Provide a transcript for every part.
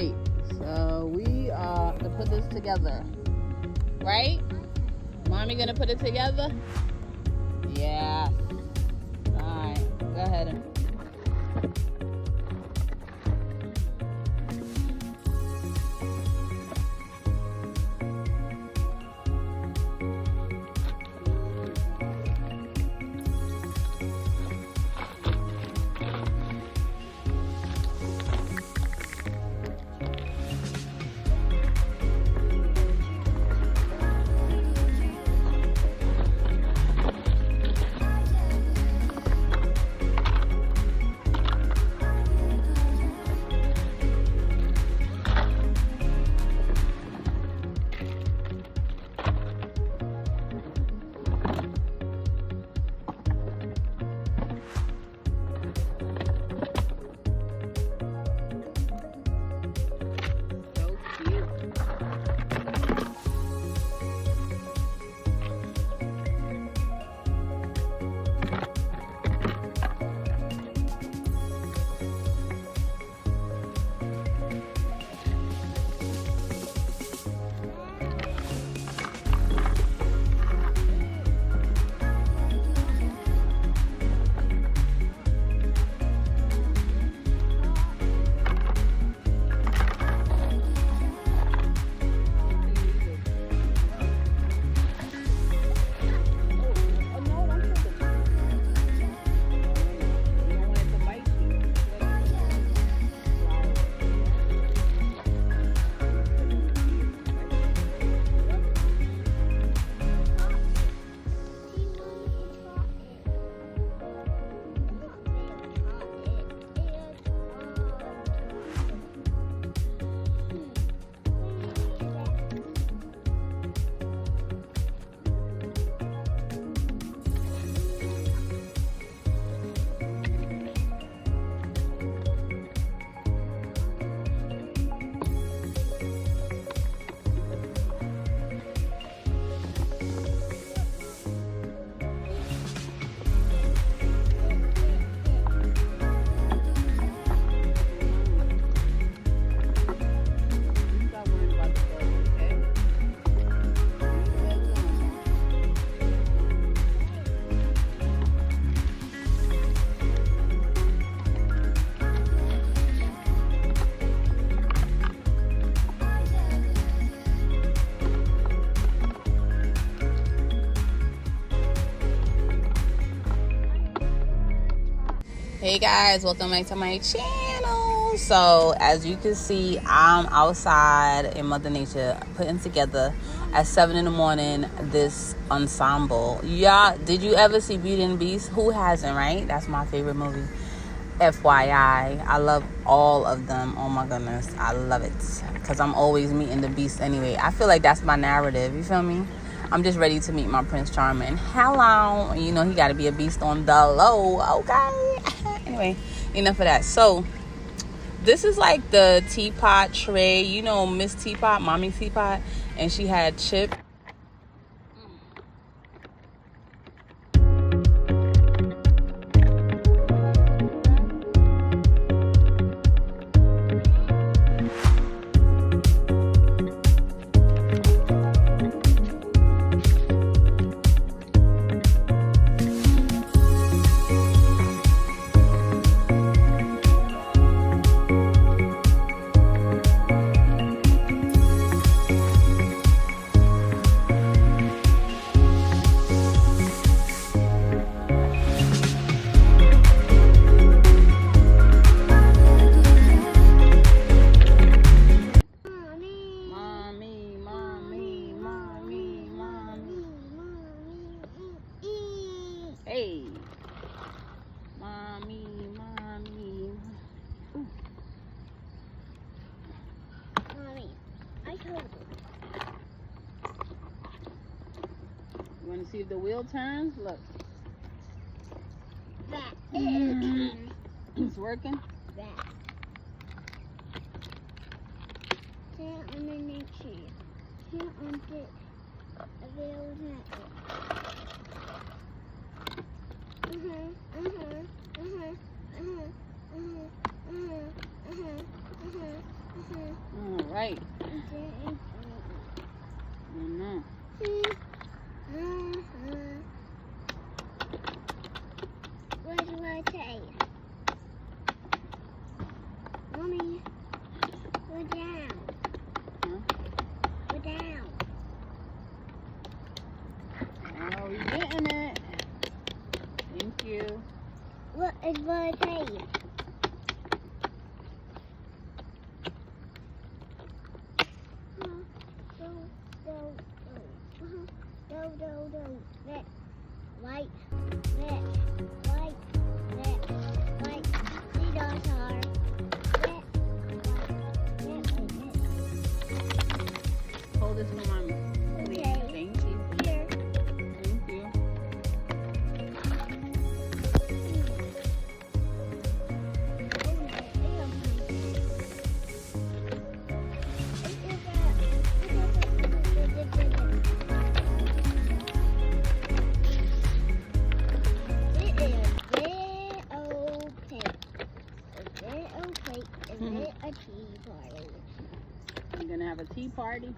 Alright, so we are to put this together. Right? Mommy gonna put it together? Yeah. Alright, go ahead and Hey guys, welcome back to my channel. So as you can see, I'm outside in Mother Nature putting together at 7 in the morning this ensemble. Y'all, did you ever see Beauty and the Beast? Who hasn't, right? That's my favorite movie. FYI, I love all of them. Oh my goodness, I love it because I'm always meeting the Beast anyway. I feel like that's my narrative, you feel me? I'm just ready to meet my Prince Charming. Hello. You know, he got to be a beast on the low. Okay. Anyway, enough of that. So, this is like the teapot tray. You know, Miss Teapot, Mommy Teapot. And she had Chip. Hey, mommy. Ooh. Mommy, I told you. You want to see if the wheel turns? Look. That. It's working? That. Sit underneath you. Sit on this. The wheel turns. right? No. What do I say? Mommy, we're down. Huh? We're down. Oh, we getting it. Thank you. What is what I say? Red, white, red, white, red, white. These are red, white, red, red. Hold this for mommy. Please. Okay. Thank you. Here. Thank you. I'm gonna have a tea party.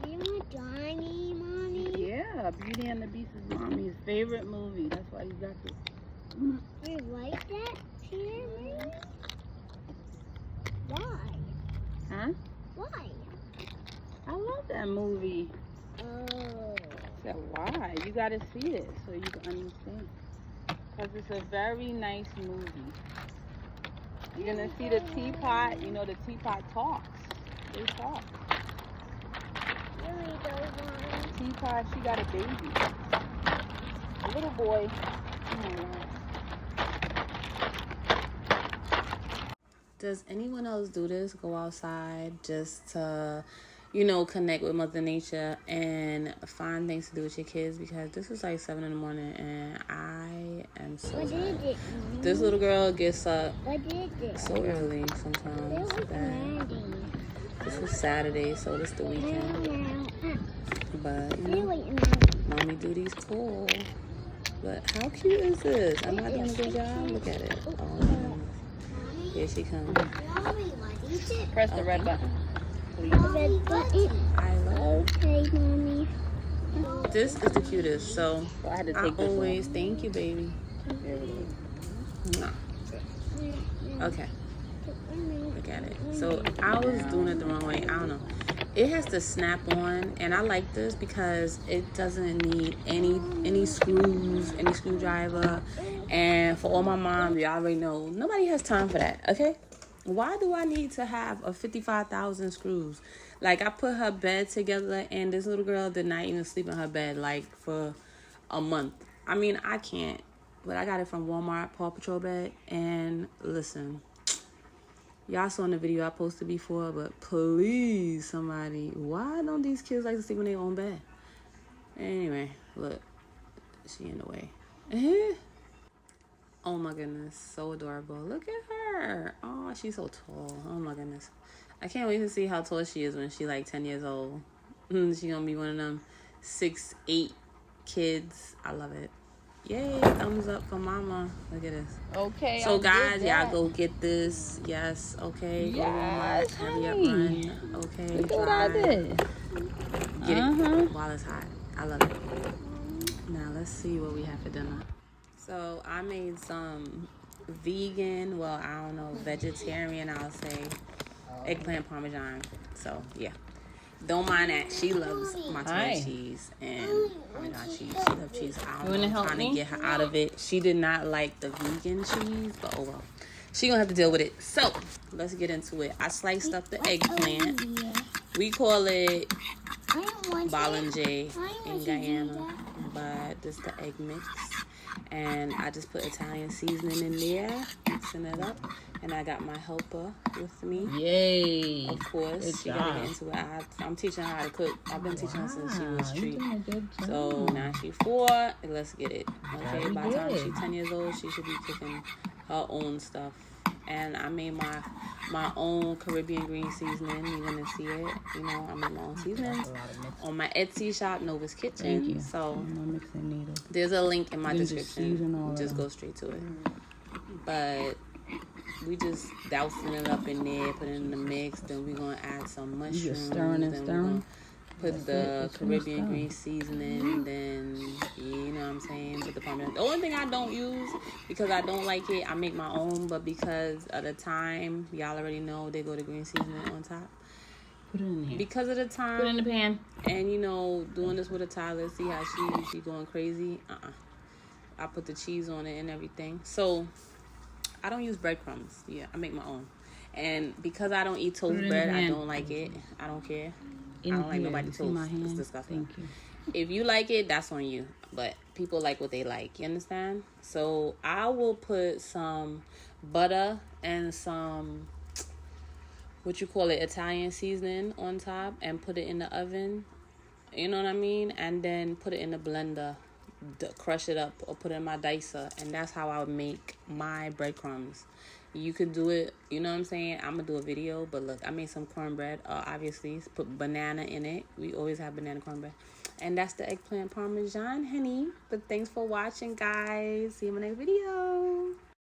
You want Johnny, Mommy? Yeah, Beauty and the Beast is mommy's favorite movie. That's why you got this. You like that, Jeremy? Why? Huh? Why? I love that movie. Oh. I said, why? You gotta see it so you can understand. Because it's a very nice movie. You're gonna see the teapot. You know the teapot talks. They talk. Really don't want. Teapot, she got a baby. A little boy. Oh my God. Does anyone else do this? Go outside just to, you know, connect with Mother Nature and find things to do with your kids? Because this is like 7 in the morning and I am so What tired. did it? This little girl gets up What did it? so early It sometimes was that Randy. this is Saturday, so this the weekend. But you know, mommy duty's cool. But how cute is this? Am I doing a good job? Look at it. Oh my goodness. Here she comes. Press the red button, please. Red button. I love. Okay, Mommy. This is the cutest. So I had to I take this always thank you, baby. There it is. No. Okay. Look at it. So I was doing it the wrong way. I don't know. It has to snap on, and I like this because it doesn't need any screws, any screwdriver. And for all my moms, you already know nobody has time for that. Okay? Why do I need to have a 55,000 screws? Like, I put her bed together, and this little girl did not even sleep in her bed like for a month. I mean, I can't, but I got it from Walmart, Paw Patrol bed. And listen, y'all saw in the video I posted before, but please, somebody, why don't these kids like to sleep in their own bed? Anyway, look, she in the way. Oh my goodness, so adorable. Look at her. Oh, she's so tall. Oh my goodness. I can't wait to see how tall she is when she's like 10 years old. She's gonna be one of them 6'8" kids. I love it. Yay, thumbs up for mama. Look at this. Okay. So guys, y'all go get this. Yes, okay. Go Yes, Walmart. Hurry up, honey. run. Okay, Look at what I did. Get it while it's hot. I love it. Now let's see what we have for dinner. So I made some vegan, well, I don't know, vegetarian, I'll say, eggplant parmesan. So yeah, don't mind that. She loves mozzarella cheese and parmesan cheese. She loves cheese. I don't know, I'm trying to get her out of it. She did not like the vegan cheese, but oh well. She gonna have to deal with it. So let's get into it. I sliced up the eggplant. We call it Bollinger in Guyana, but this is the egg mix. And I just put Italian seasoning in there, mixing it up. And I got my helper with me. Yay. Of course. Good She gotta job. get into it. I'm teaching her how to cook. I've been teaching her since she was You're 3. doing a good job. So now she's 4. Let's get it. Okay, Very by the time good. she's 10 years old, she should be cooking her own stuff. And I made my own Caribbean green seasoning. You're gonna see it. You know, I made my own seasonings on my Etsy shop, Nova's Kitchen. Thank you. So I'm not mixing neither. there's a link in my You can just season description. all Just of go straight to it. But we just dousing it up in there, put it in the mix. Then we're gonna add some mushrooms. You just stirring and then stirring. Put the Caribbean green seasoning, then you know what I'm saying, put the parmesan. The only thing I don't use, because I don't like it, I make my own, but because of the time, y'all already know they go to green seasoning on top. Put it in here. Because of the time. Put it in the pan. And you know, doing this with a toddler, see how she going crazy. I put the cheese on it and everything. So I don't use breadcrumbs. Yeah, I make my own. And because I don't eat toast bread, I don't like it. I don't care. I don't like nobody toast. It's disgusting. Thank you. If you like it, that's on you. But people like what they like. You understand? So I will put some butter and some, what you call it, Italian seasoning on top and put it in the oven. You know what I mean? And then put it in the blender, crush it up, or put it in my dicer. And that's how I would make my breadcrumbs. You could do it, you know what I'm saying? I'm going to do a video, but look, I made some cornbread, obviously. Put banana in it. We always have banana cornbread. And that's the eggplant parmesan, honey. But thanks for watching, guys. See you in my next video.